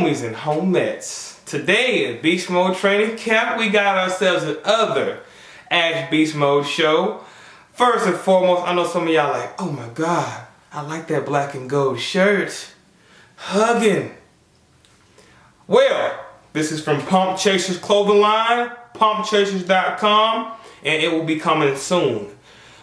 homies and homettes. Today in Beast Mode Training Camp, we got ourselves another Ask Beast Mode show. First and foremost, I know some of y'all like, oh my god, I like that black and gold shirt. Hugging. Well, this is from Pump Chasers clothing line, pumpchasers.com, and it will be coming soon.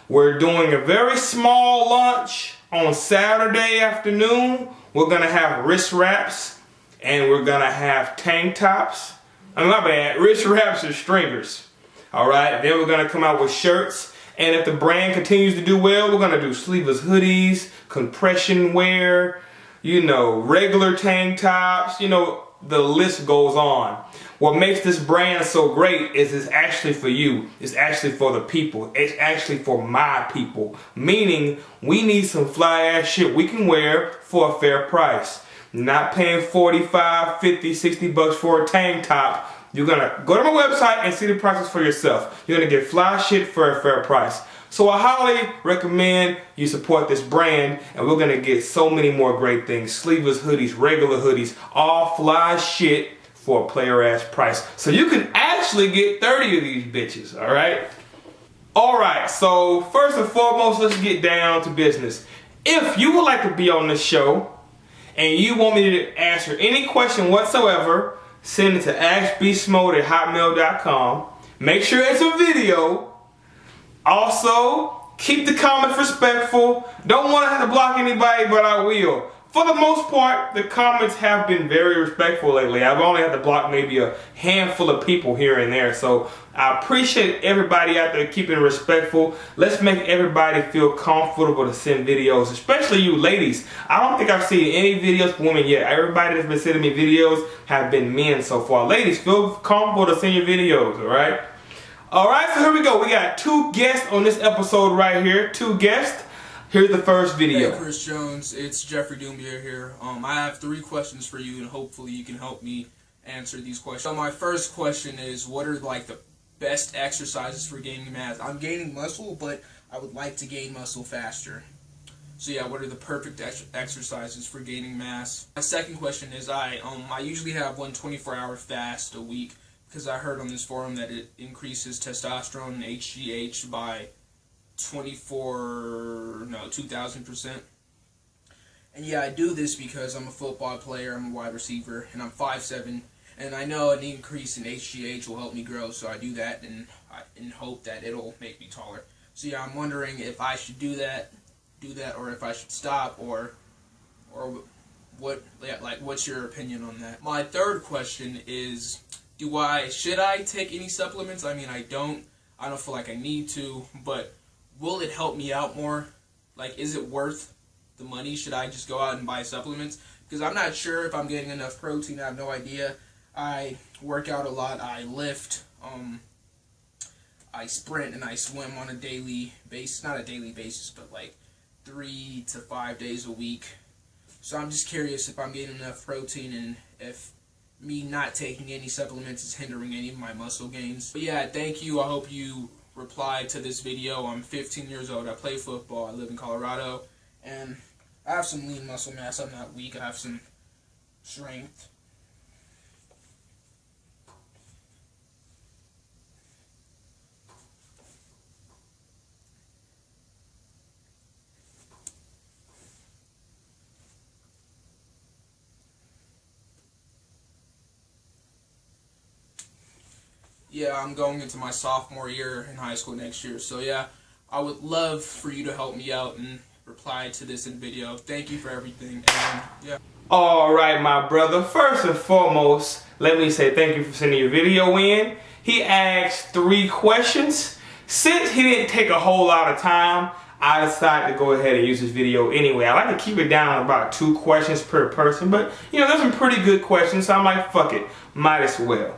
We're doing a very small launch on Saturday afternoon. We're gonna have wrist wraps and we're gonna have tank tops. My bad, wrist wraps and stringers. Alright, then we're gonna come out with shirts. And if the brand continues to do well, we're gonna do sleeveless hoodies, compression wear, regular tank tops, the list goes on. What makes this brand so great is it's actually for you. It's actually for the people. It's actually for my people. Meaning, we need some fly ass shit we can wear for a fair price. Not paying 45, 50, 60 bucks for a tank top. You're gonna go to my website and see the prices for yourself. You're gonna get fly shit for a fair price. So I highly recommend you support this brand, and we're gonna get so many more great things. Sleeveless hoodies, regular hoodies, all fly shit for a player ass price. So you can actually get 30 of these bitches, alright? Alright, so first and foremost, let's get down to business. If you would like to be on this show, and you want me to answer any question whatsoever, send it to askbeastmode@hotmail.com. Make sure it's a video. Also, keep the comments respectful. Don't want to have to block anybody, but I will. For the most part, the comments have been very respectful lately. I've only had to block maybe a handful of people here and there. So I appreciate everybody out there keeping it respectful. Let's make everybody feel comfortable to send videos, especially you ladies. I don't think I've seen any videos for women yet. Everybody that's been sending me videos have been men so far. Ladies, feel comfortable to send your videos, alright? Alright, so here we go. We got two guests on this episode right here. Two guests. Here's the first video. Hey Chris Jones, it's Jeffrey Doombier here. I have 3 questions for you, and hopefully you can help me answer these questions. So my first question is, what are like the best exercises for gaining mass? I'm gaining muscle, but I would like to gain muscle faster. So yeah, what are the perfect exercises for gaining mass? My second question is, I usually have one 24-hour fast a week because I heard on this forum that it increases testosterone and HGH by 2,000%. And yeah, I do this because I'm a football player, I'm a wide receiver, and I'm 5'7", and I know an increase in HGH will help me grow, so I do that and hope that it'll make me taller. So yeah, I'm wondering if I should do that, or if I should stop, or what? Yeah, like, what's your opinion on that? My third question is, should I take any supplements? I mean, I don't feel like I need to, but will it help me out more? Like, is it worth the money? Should I just go out and buy supplements? Because I'm not sure if I'm getting enough protein. I have no idea. I work out a lot. I lift. I sprint and I swim on a daily basis. Not a daily basis, but like 3 to 5 days a week. So I'm just curious if I'm getting enough protein and if me not taking any supplements is hindering any of my muscle gains. But yeah, thank you. I hope you reply to this video. I'm 15 years old. I play football. I live in Colorado, and I have some lean muscle mass. I'm not weak. I have some strength. Yeah, I'm going into my sophomore year in high school next year. So yeah, I would love for you to help me out and reply to this in video. Thank you for everything. And yeah. Alright, my brother. First and foremost, let me say thank you for sending your video in. He asked 3 questions. Since he didn't take a whole lot of time, I decided to go ahead and use this video anyway. I like to keep it down to about 2 questions per person, but there's some pretty good questions, so I'm like, fuck it, might as well.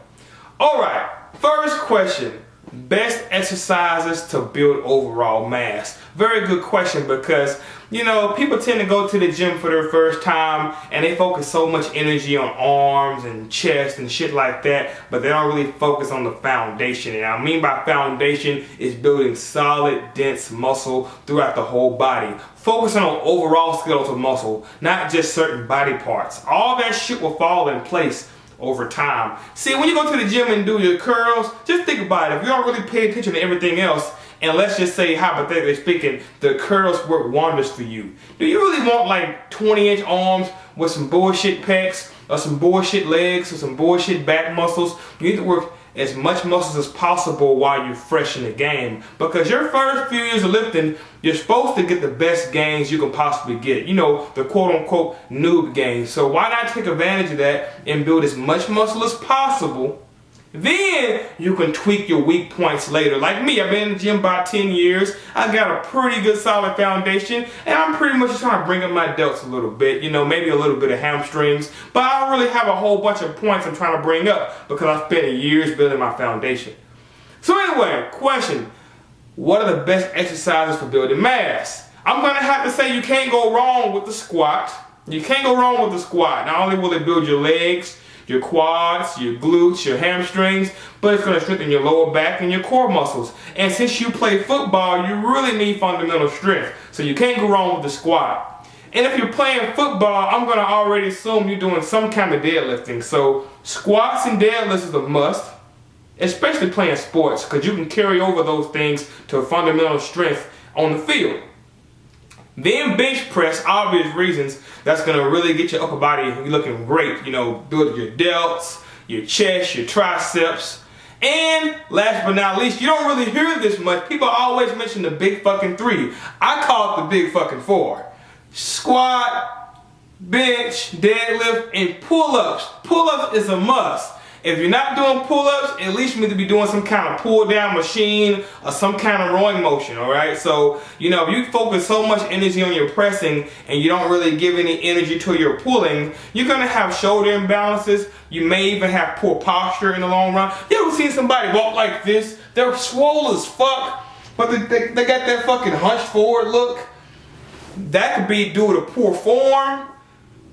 Alright. First question, best exercises to build overall mass. Very good question, because you know, people tend to go to the gym for their first time and they focus so much energy on arms and chest and shit like that, but they don't really focus on the foundation. And I mean by foundation is building solid, dense muscle throughout the whole body. Focusing on overall skeletal muscle, not just certain body parts. All that shit will fall in place over time. See, when you go to the gym and do your curls, just think about it. If you don't really pay attention to everything else, and let's just say, hypothetically speaking, the curls work wonders for you. Do you really want like 20-inch arms with some bullshit pecs, or some bullshit legs, or some bullshit back muscles? You need to work as much muscles as possible while you're fresh in the game. Because your first few years of lifting, you're supposed to get the best gains you can possibly get. You know, the quote-unquote noob gains. So why not take advantage of that and build as much muscle as possible? Then you can tweak your weak points later. Like me, I've been in the gym about 10 years. I got a pretty good solid foundation, and I'm pretty much just trying to bring up my delts a little bit. You know, maybe a little bit of hamstrings, but I don't really have a whole bunch of points I'm trying to bring up because I spent years building my foundation. So anyway, question: what are the best exercises for building mass? I'm gonna have to say you can't go wrong with the squat. You can't go wrong with the squat. Not only will it build your legs, your quads, your glutes, your hamstrings, but it's going to strengthen your lower back and your core muscles. And since you play football, you really need fundamental strength. So you can't go wrong with the squat. And if you're playing football, I'm going to already assume you're doing some kind of deadlifting. So squats and deadlifts is a must, especially playing sports, because you can carry over those things to fundamental strength on the field. Then bench press, obvious reasons, that's going to really get your upper body looking great. You know, build your delts, your chest, your triceps. And last but not least, you don't really hear this much. People always mention the big fucking three. I call it the big fucking four. Squat, bench, deadlift, and pull-ups. Pull-ups is a must. If you're not doing pull-ups, at least you need to be doing some kind of pull-down machine or some kind of rowing motion, alright? So, you know, if you focus so much energy on your pressing and you don't really give any energy to your pulling, you're going to have shoulder imbalances. You may even have poor posture in the long run. You ever seen somebody walk like this? They're swole as fuck, but they got that fucking hunched forward look. That could be due to poor form.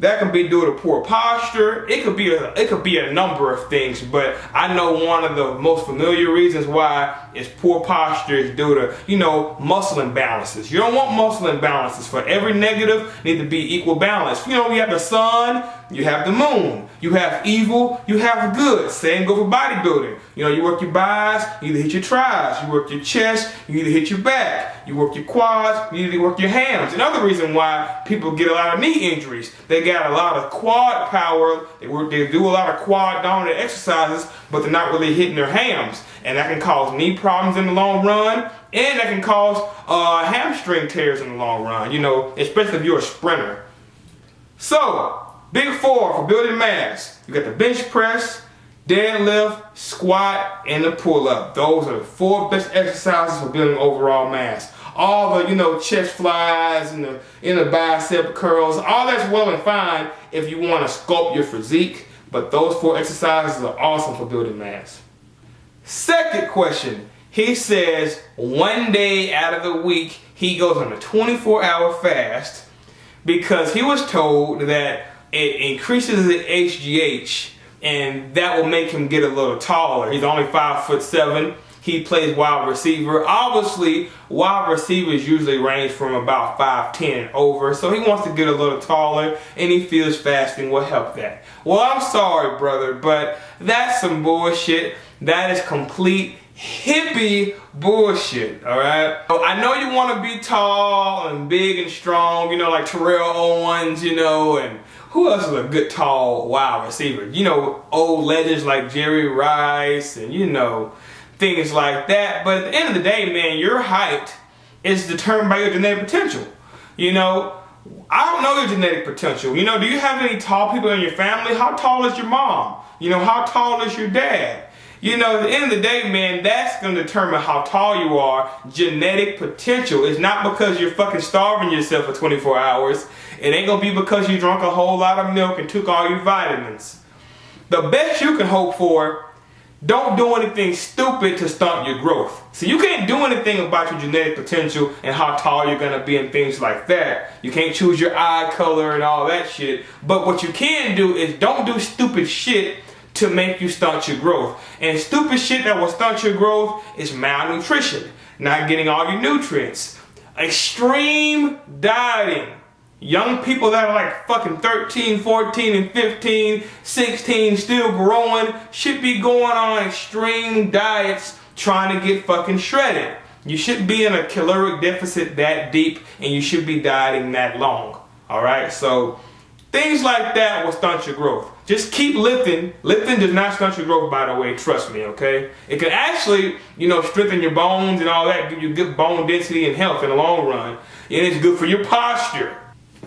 That can be due to poor posture. It could be a number of things, but I know one of the most familiar reasons why is poor posture is due to, you know, muscle imbalances. You don't want muscle imbalances. For every negative, need to be equal balance. You know, you have the sun, you have the moon, you have evil, you have good. Same go for bodybuilding. You know, you work your buys, you either hit your tries. You work your chest, you either hit your back. You work your quads, you either work your hams. Another reason why people get a lot of knee injuries, they got a lot of quad power, they do a lot of quad dominant exercises, but they're not really hitting their hams. And that can cause knee problems in the long run, and that can cause hamstring tears in the long run, you know, especially if you're a sprinter. So, big four for building mass. You got the bench press, deadlift, squat, and the pull-up. Those are the four best exercises for building overall mass. All the, you know, chest flies and the inner bicep curls, all that's well and fine if you want to sculpt your physique, but those four exercises are awesome for building mass. Second question, he says one day out of the week he goes on a 24-hour fast because he was told that it increases the HGH and that will make him get a little taller. He's only 5'7". He plays wide receiver. Obviously, wide receivers usually range from about 5'10" and over, so he wants to get a little taller, and he feels fasting will help that. Well, I'm sorry, brother, but that's some bullshit. That is complete hippie bullshit, alright? I know you want to be tall and big and strong, you know, like Terrell Owens, you know, and who else is a good tall wide receiver? You know, old legends like Jerry Rice and, you know, things like that. But at the end of the day, man, your height is determined by your genetic potential. You know, I don't know your genetic potential. You know, do you have any tall people in your family? How tall is your mom? You know, how tall is your dad? You know, at the end of the day, man, that's going to determine how tall you are. Genetic potential is not because you're fucking starving yourself for 24 hours. It ain't going to be because you drank a whole lot of milk and took all your vitamins. The best you can hope for, don't do anything stupid to stunt your growth. So you can't do anything about your genetic potential and how tall you're gonna be and things like that. You can't choose your eye color and all that shit. But what you can do is don't do stupid shit to make you stunt your growth. And stupid shit that will stunt your growth is malnutrition, not getting all your nutrients, extreme dieting. Young people that are like fucking 13, 14, and 15, 16, still growing, should be going on extreme diets trying to get fucking shredded. You shouldn't be in a caloric deficit that deep, and you should be dieting that long. Alright, so things like that will stunt your growth. Just keep lifting. Lifting does not stunt your growth, by the way, trust me, okay? It can actually, strengthen your bones and all that, give you good bone density and health in the long run. And it's good for your posture.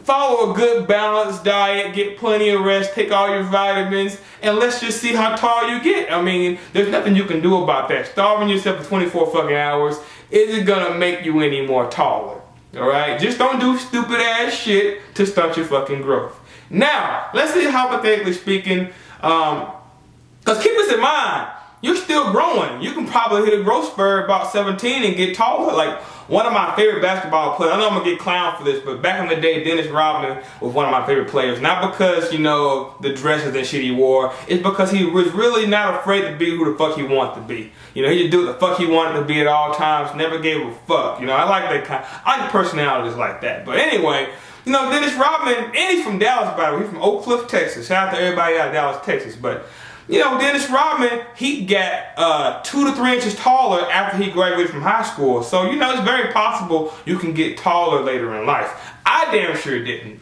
Follow a good balanced diet, get plenty of rest, take all your vitamins, and let's just see how tall you get. I mean, there's nothing you can do about that. Starving yourself for 24 fucking hours isn't gonna make you any more taller. Alright? Just don't do stupid ass shit to stunt your fucking growth. Now, let's see, hypothetically speaking, because keep this in mind, you're still growing. You can probably hit a growth spur about 17 and get taller. Like, one of my favorite basketball players, I know I'm going to get clowned for this, but back in the day, Dennis Rodman was one of my favorite players. Not because, the dresses and shit he wore. It's because he was really not afraid to be who the fuck he wanted to be. He just do what the fuck he wanted to be at all times, never gave a fuck. I like that kind. I like personalities like that. But anyway, Dennis Rodman, and he's from Dallas, by the way. He's from Oak Cliff, Texas. Shout out to everybody out of Dallas, Texas. But Dennis Rodman, he got 2 to 3 inches taller after he graduated from high school. So, it's very possible you can get taller later in life. I damn sure didn't.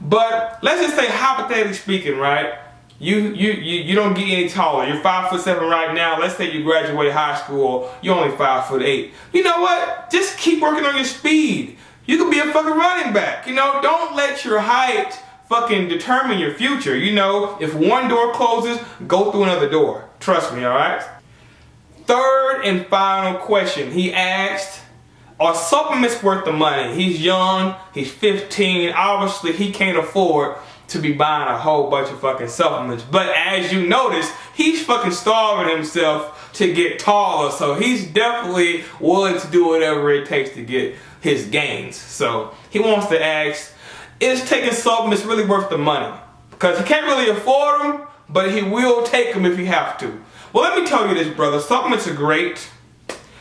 But let's just say, hypothetically speaking, right? You don't get any taller. You're 5'7" right now. Let's say you graduate high school, you're only 5'8". You know what? Just keep working on your speed. You could be a fucking running back. Don't let your height fucking determine your future. If one door closes, go through another door. Trust me, alright? Third and final question. He asked, are supplements worth the money? He's young, he's 15, obviously he can't afford to be buying a whole bunch of fucking supplements. But as you notice, he's fucking starving himself to get taller, so he's definitely willing to do whatever it takes to get his gains. So he wants to ask, is taking supplements really worth the money? Because he can't really afford them, but he will take them if he have to. Well, let me tell you this, brother. Supplements are great.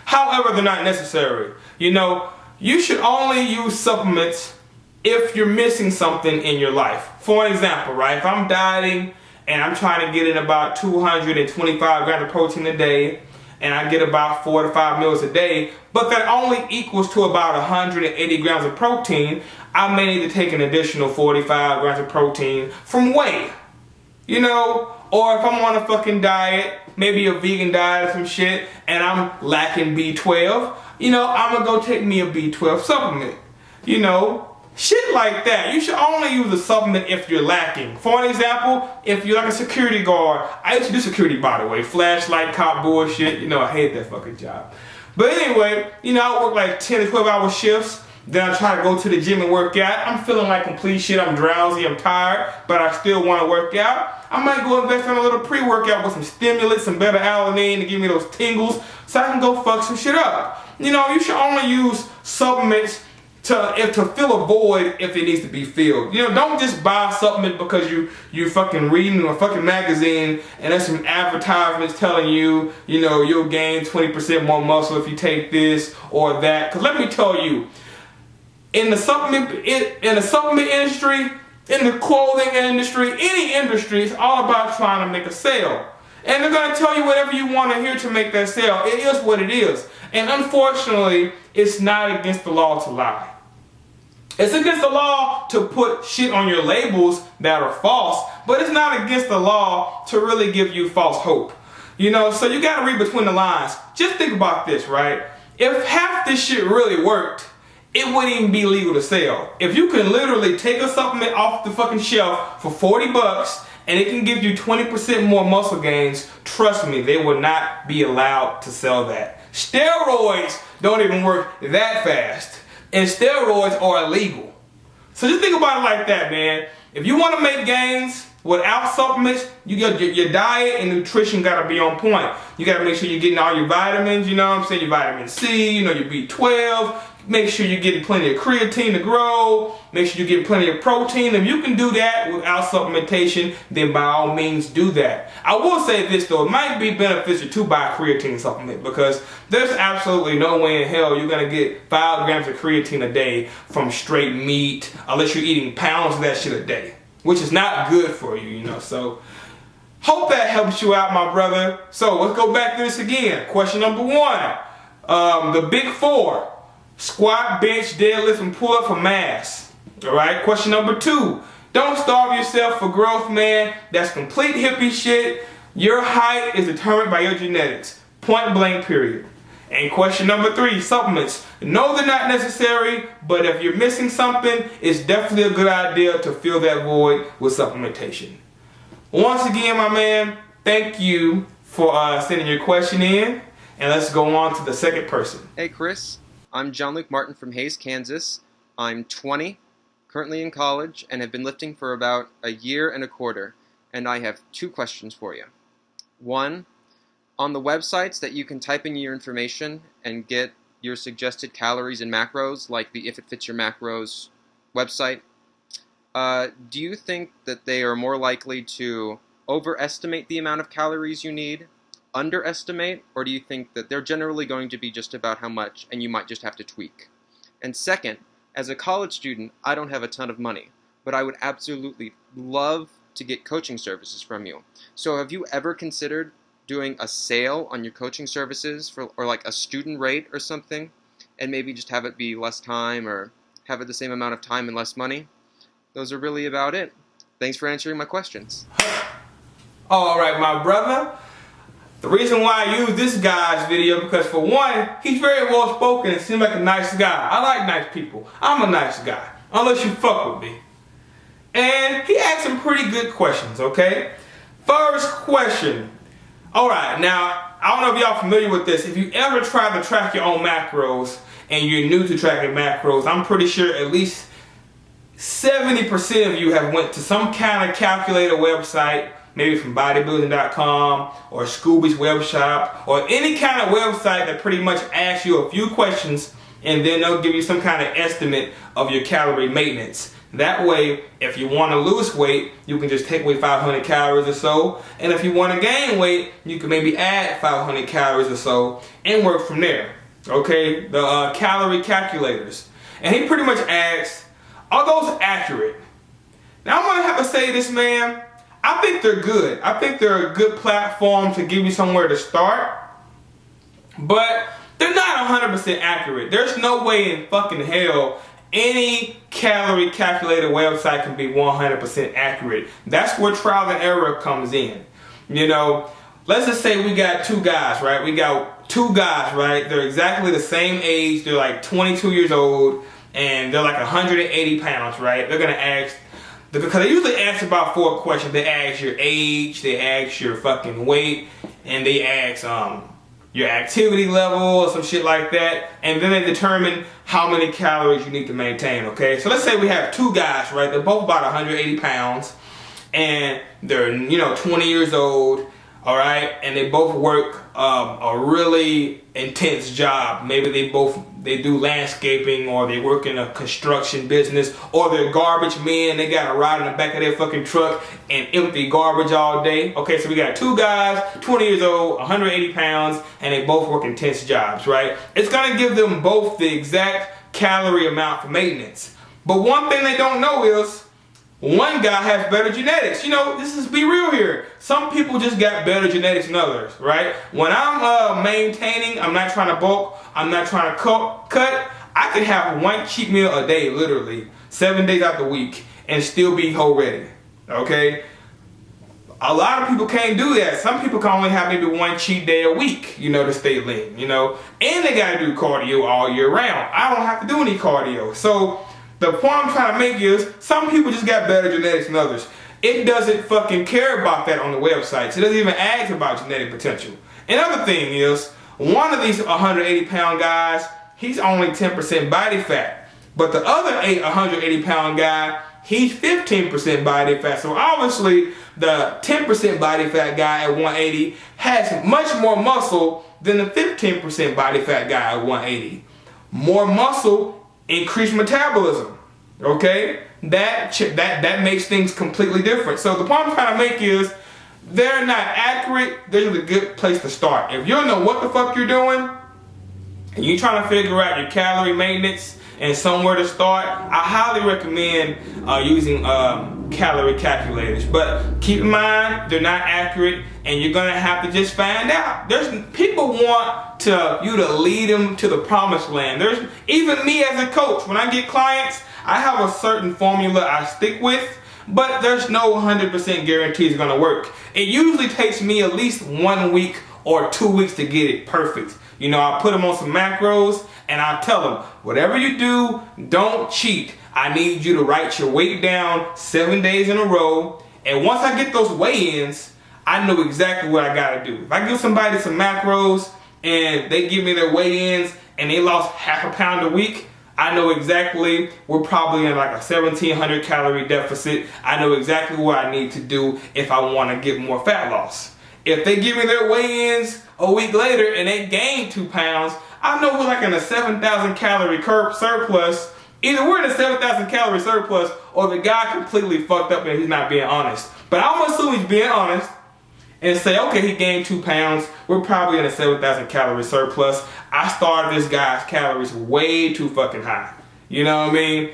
However, they're not necessary. You should only use supplements if you're missing something in your life. For an example, right? If I'm dieting and I'm trying to get in about 225 grams of protein a day, and I get about 4 to 5 meals a day, but that only equals to about 180 grams of protein, I may need to take an additional 45 grams of protein from whey. Or if I'm on a fucking diet, maybe a vegan diet or some shit, and I'm lacking B12, I'm gonna go take me a B12 supplement. Shit like that. You should only use a supplement if you're lacking. For an example, if you're like a security guard, I used to do security, by the way, flashlight cop bullshit, I hate that fucking job. But anyway, I work like 10 to 12 hour shifts, then I try to go to the gym and work out. I'm feeling like complete shit, I'm drowsy, I'm tired, but I still want to work out. I might go invest in a little pre-workout with some stimulants, some better alanine to give me those tingles, so I can go fuck some shit up. You should only use supplements to fill a void if it needs to be filled. Don't just buy a supplement because you fucking reading a fucking magazine and there's some advertisements telling you, you'll gain 20% more muscle if you take this or that. Because let me tell you, in the supplement industry, in the clothing industry, any industry, it's all about trying to make a sale. And they're going to tell you whatever you want to hear to make that sale. It is what it is. And unfortunately, it's not against the law to lie. It's against the law to put shit on your labels that are false, but it's not against the law to really give you false hope. So you gotta read between the lines. Just think about this, right? If half this shit really worked, it wouldn't even be legal to sell. If you can literally take a supplement off the fucking shelf for 40 bucks and it can give you 20% more muscle gains, trust me, they will not be allowed to sell that. Steroids don't even work that fast. And steroids are illegal. So just think about it like that, man. If you want to make gains, Without supplements, you got your diet and nutrition gotta be on point. You gotta make sure you're getting all your vitamins, you know what I'm saying? Your vitamin C, you know, your B12. Make sure you're getting plenty of creatine to grow. Make sure you're getting plenty of protein. If you can do that without supplementation, then by all means do that. I will say this though, it might be beneficial to buy a creatine supplement because there's absolutely no way in hell you're gonna get 5 grams of creatine a day from straight meat unless you're eating pounds of that shit a day, which is not good for you, you know. So hope that helps you out, my brother. So let's go back to this again. Question number 1, the big 4. Squat, bench, deadlift, and pull up for mass. Alright, question number 2. Don't starve yourself for growth, man. That's complete hippie shit. Your height is determined by your genetics. Point blank, period. And question number 3, supplements. No, they're not necessary, but if you're missing something, it's definitely a good idea to fill that void with supplementation. Once again, my man, thank you for sending your question in. And let's go on to the second person. Hey, Chris. I'm John Luke Martin from Hays, Kansas. I'm 20, currently in college, and have been lifting for about a year and a quarter. And I have 2 questions for you. 1, on the websites that you can type in your information and get your suggested calories and macros, like the If It Fits Your Macros website, do you think that they are more likely to overestimate the amount of calories you need, underestimate, or do you think that they're generally going to be just about how much and you might just have to tweak? And second, as a college student, I don't have a ton of money, but I would absolutely love to get coaching services from you. So have you ever considered doing a sale on your coaching services or like a student rate or something, and maybe just have it be less time or have it the same amount of time and less money? Those are really about it. Thanks for answering my questions. All right, my brother. The reason why I use this guy's video because for one, he's very well spoken and seems like a nice guy. I like nice people. I'm a nice guy, unless you fuck with me. And he asked some pretty good questions, okay? First question. All right, now, I don't know if y'all familiar with this. If you ever tried to track your own macros and you're new to tracking macros, I'm pretty sure at least 70% of you have went to some kind of calculator website, maybe from bodybuilding.com or Scooby's web shop or any kind of website that pretty much asks you a few questions and then they'll give you some kind of estimate of your calorie maintenance. That way, if you want to lose weight, you can just take away 500 calories or so. And if you want to gain weight, you can maybe add 500 calories or so and work from there. Okay, the calorie calculators. And he pretty much asks, are those accurate? Now I'm going to have to say this, man. I think they're good. I think they're a good platform to give you somewhere to start. But they're not 100% accurate. There's no way in fucking hell any calorie calculator website can be 100% accurate. That's where trial and error comes in. You know, let's just say we got 2 guys, right? We got 2 guys, right? They're exactly the same age. They're like 22 years old and they're like 180 pounds, right? They're gonna ask, because they usually ask about 4 questions. They ask your age, they ask your fucking weight, and they ask your activity level or some shit like that, and then they determine how many calories you need to maintain, okay? So let's say we have 2 guys, right? They're both about 180 pounds, and they're, 20 years old, all right? And they both work a really intense job. Maybe they do landscaping, or they work in a construction business, or they're garbage men. They got to ride in the back of their fucking truck and empty garbage all day. Okay, so we got 2 guys, 20 years old, 180 pounds, and they both work intense jobs, right? It's gonna give them both the exact calorie amount for maintenance. But one thing they don't know is, one guy has better genetics. Be real here. Some people just got better genetics than others, right? When I'm maintaining, I'm not trying to bulk, I'm not trying to cut, I can have 1 cheat meal a day, literally, 7 days out the week, and still be whole ready, okay? A lot of people can't do that. Some people can only have maybe 1 cheat day a week, to stay lean, And they gotta do cardio all year round. I don't have to do any cardio. So, the point I'm trying to make is, some people just got better genetics than others. It doesn't fucking care about that on the websites. It doesn't even ask about genetic potential. Another thing is, one of these 180 pound guys, he's only 10% body fat. But the other 180 pound guy, he's 15% body fat. So obviously the 10% body fat guy at 180 has much more muscle than the 15% body fat guy at 180. More muscle, increased metabolism. Okay? That makes things completely different. So the point I'm trying to make is, they're not accurate. This is a good place to start. If you don't know what the fuck you're doing, and you're trying to figure out your calorie maintenance and somewhere to start, I highly recommend using calorie calculators. But keep in mind, they're not accurate, and you're gonna have to just find out. People want you to lead them to the promised land. Even me as a coach, when I get clients, I have a certain formula I stick with, but there's no 100% guarantee it's gonna work. It usually takes me at least 1 week or 2 weeks to get it perfect. You know, I put them on some macros and I tell them, whatever you do, don't cheat. I need you to write your weight down 7 days in a row. And once I get those weigh-ins, I know exactly what I gotta do. If I give somebody some macros and they give me their weigh-ins and they lost half a pound a week, I know exactly we're probably in like a 1,700 calorie deficit. I know exactly what I need to do if I want to get more fat loss. If they give me their weigh-ins a week later and they gain 2 pounds, I know we're like in a 7,000 calorie surplus. Either we're in a 7,000 calorie surplus or the guy completely fucked up and he's not being honest. But I'm gonna assume he's being honest and say, okay, he gained 2 pounds. We're probably in a 7,000 calorie surplus. I started this guy's calories way too fucking high. You know what I mean?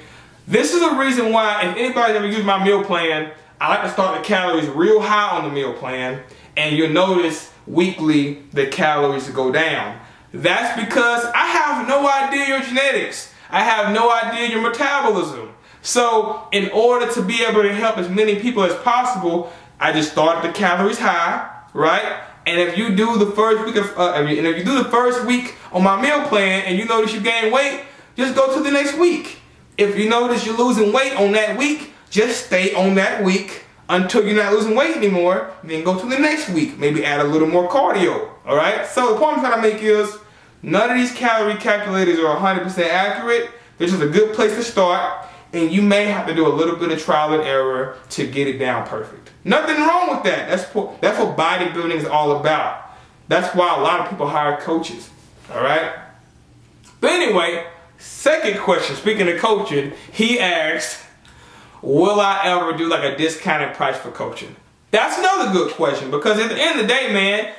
This is the reason why, if anybody's ever used my meal plan, I like to start the calories real high on the meal plan, and you'll notice weekly the calories go down. That's because I have no idea your genetics. I have no idea your metabolism. So in order to be able to help as many people as possible, I just start the calories high, right? And if you do the first week if you do the first week on my meal plan and you notice you gain weight, just go to the next week. If you notice you're losing weight on that week, just stay on that week until you're not losing weight anymore. Then go to the next week. Maybe add a little more cardio. All right. So the point I'm trying to make is, none of these calorie calculators are 100% accurate. This is a good place to start, and you may have to do a little bit of trial and error to get it down perfect. Nothing wrong with that. That's what bodybuilding is all about. That's why a lot of people hire coaches. All right. But anyway, second question. Speaking of coaching, he asked, will I ever do like a discounted price for coaching? That's another good question, because at the end of the day, man,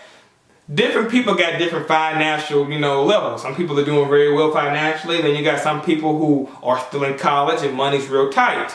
different people got different financial, levels. Some people are doing very well financially. Then you got some people who are still in college and money's real tight.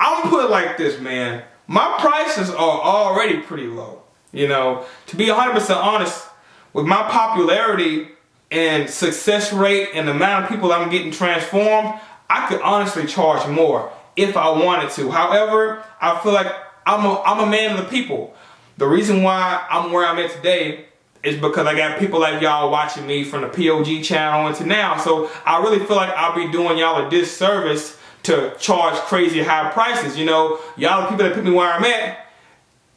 I'm gonna put it like this, man. My prices are already pretty low. To be 100% honest, with my popularity and success rate and the amount of people I'm getting transformed, I could honestly charge more if I wanted to. However, I feel like I'm a man of the people. The reason why I'm where I'm at today is because I got people like y'all watching me from the POG channel into now. So I really feel like I'll be doing y'all a disservice to charge crazy high prices. Y'all the people that put me where I'm at,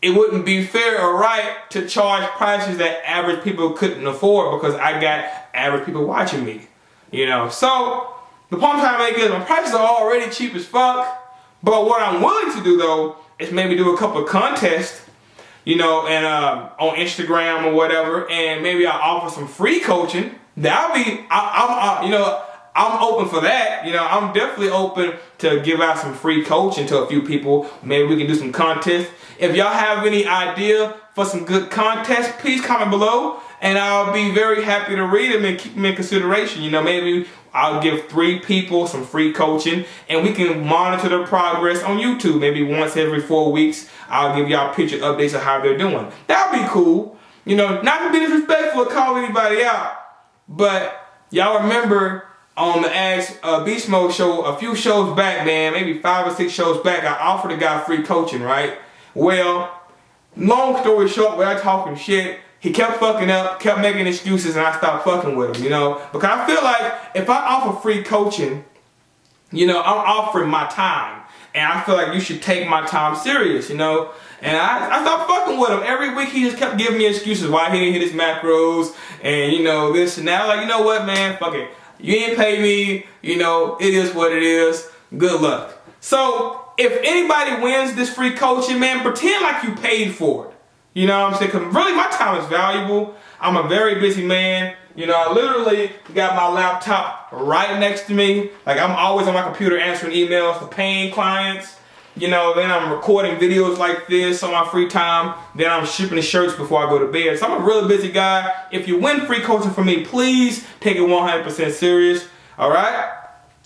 it wouldn't be fair or right to charge prices that average people couldn't afford, because I got average people watching me. So the point I'm trying to make is, my prices are already cheap as fuck, but what I'm willing to do though is maybe do a couple of contests, and on Instagram or whatever, and maybe I'll offer some free coaching. I'm open for that. I'm definitely open to give out some free coaching to a few people. Maybe we can do some contests. If y'all have any idea for some good contests, please comment below, and I'll be very happy to read them and keep them in consideration. Maybe I'll give 3 people some free coaching, and we can monitor their progress on YouTube. Maybe once every 4 weeks, I'll give y'all picture updates of how they're doing. That'd be cool. Not to be disrespectful or call anybody out, but y'all remember on the Ask Beastmode show a few shows back, man, maybe 5 or 6 shows back, I offered a guy free coaching, right? Well, long story short, without talking shit, he kept fucking up, kept making excuses, and I stopped fucking with him, Because I feel like if I offer free coaching, I'm offering my time. And I feel like you should take my time serious, And I stopped fucking with him. Every week he just kept giving me excuses why he didn't hit his macros and, this and that. Like, you know what, man? Fuck it. You ain't pay me. It is what it is. Good luck. So if anybody wins this free coaching, man, pretend like you paid for it. You know what I'm saying? Because really, my time is valuable. I'm a very busy man. You know, I literally got my laptop right next to me. Like, I'm always on my computer answering emails to paying clients. You know, then I'm recording videos like this on my free time. Then I'm shipping the shirts before I go to bed. So I'm a really busy guy. If you win free coaching from me, please take it 100% serious. All right?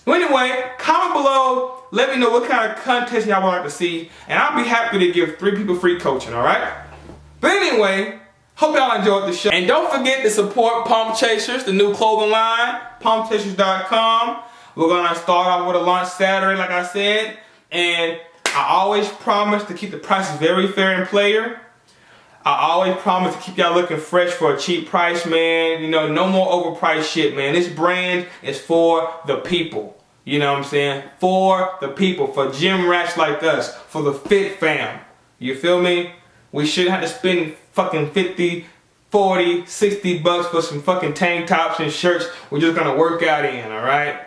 Well, anyway, comment below. Let me know what kind of contest y'all would like to see. And I'll be happy to give 3 people free coaching, all right? But anyway, hope y'all enjoyed the show. And don't forget to support Pump Chasers, the new clothing line, pumpchasers.com. We're going to start off with a launch Saturday, like I said. And I always promise to keep the prices very fair and player. I always promise to keep y'all looking fresh for a cheap price, man. You know, no more overpriced shit, man. This brand is for the people. You know what I'm saying? For the people. For gym rats like us. For the fit fam. You feel me? We shouldn't have to spend fucking 50, 40, 60 bucks for some fucking tank tops and shirts we're just gonna work out in, alright?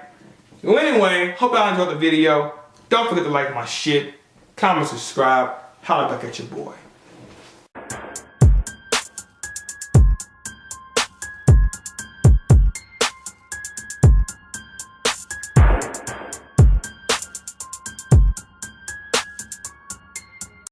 Well, anyway, hope y'all enjoyed the video. Don't forget to like my shit, comment, subscribe, holla back at your boy.